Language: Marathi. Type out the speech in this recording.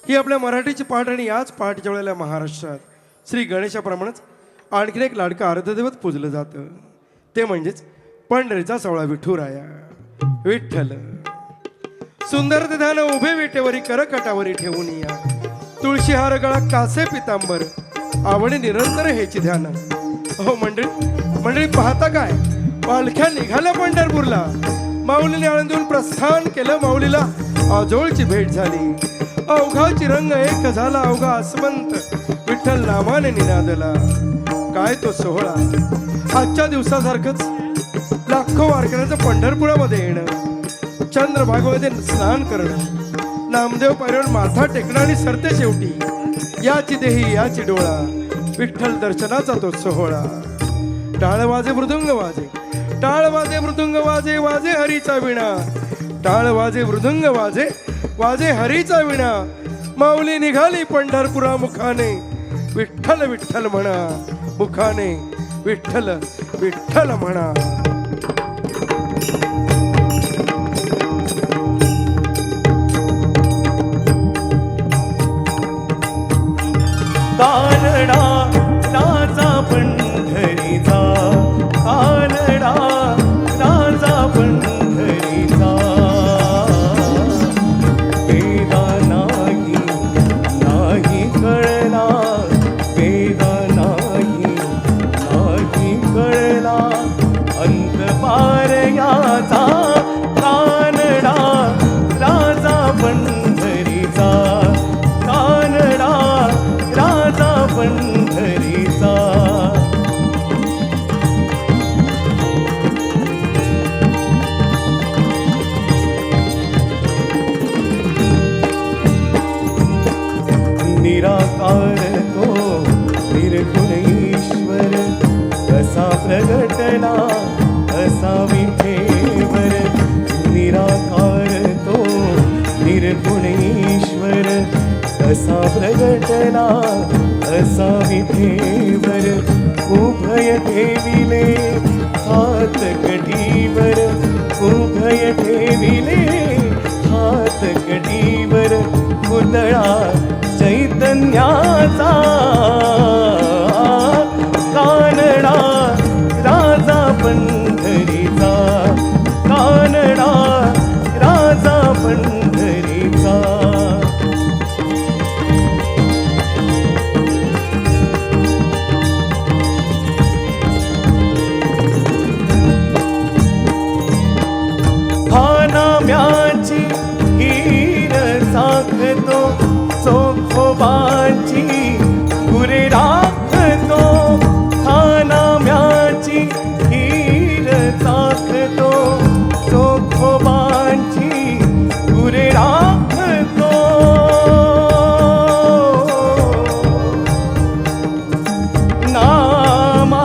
ही आपल्या मराठीची पाठ आणि याच पाठच्या वेळेला महाराष्ट्रात श्री गणेशाप्रमाणेच आणखीन एक लाडकं अर्धदैवत पूजलं जातं, ते म्हणजेच पंढरीचा सोहळा विठुराया विठ्ठल. सुंदर ते ध्यान उभे विटेवरी करकटावरी ठेवून या, तुळशीहार गळा कासे पितांबर आवडी निरंतर हेची ध्यान. हो मंडळी पाहता काय, पालख्या निघाल्या पंढरपूरला. माऊलीने आळंदीहून प्रस्थान केलं, माऊलीला आजोळची भेट झाली. अवघाची रंग एक झाला, अवघा आसमंत विठ्ठल नामाने निनादला. काय तो सोहळा, आजच्या दिवसासारखंच लाखो वारकऱ्यांचं पंढरपुरामध्ये येणं, चंद्रभागेमध्ये स्नान करणं, नामदेव पायरीवर माथा टेकणं आणि सरते शेवटी याची देही याची डोळा, विठ्ठल दर्शनाचा तो सोहळा. टाळ वाजे मृदुंग वाजे, टाळ वाजे मृदुंग वाजे, वाजे हरीचा विणा. टाळ वाजे मृदुंग वाजे, वाजे हरीचा विणा. माऊली निघाली पंढरपुरा मुखाने, विठ्ठल विठ्ठल म्हणा मुखाने, विठ्ठल विठ्ठल म्हणा. कानडा राजा पंढरीचा, कानडा राजा पंढरीचा. वेदा नाही नाही कळला, वेदा नाही नाही कळला, अंत पार याचा. कानडा राजा पंढरीचा, कानडा राजा पंढरीचा. निराकार तो निर्गुण ईश्वर, कसा प्रगटला असा विठेवर. निराकार तो निर्गुण ईश्वर, कसा प्रगटला असा विठेवर. उभय ठेविले हात कटीवर, उभय ठेविले हात कटीवर. पुतळा चैतन्याचा, कानडा राजा पंढरीचा, कानडा राजा पंढरीचा. नाम्याची हीर साखतो, चोखोबाची गुरे राखतो. नाम्याची हीर साखतो, चोखोबाची गुरे राखतो. नामा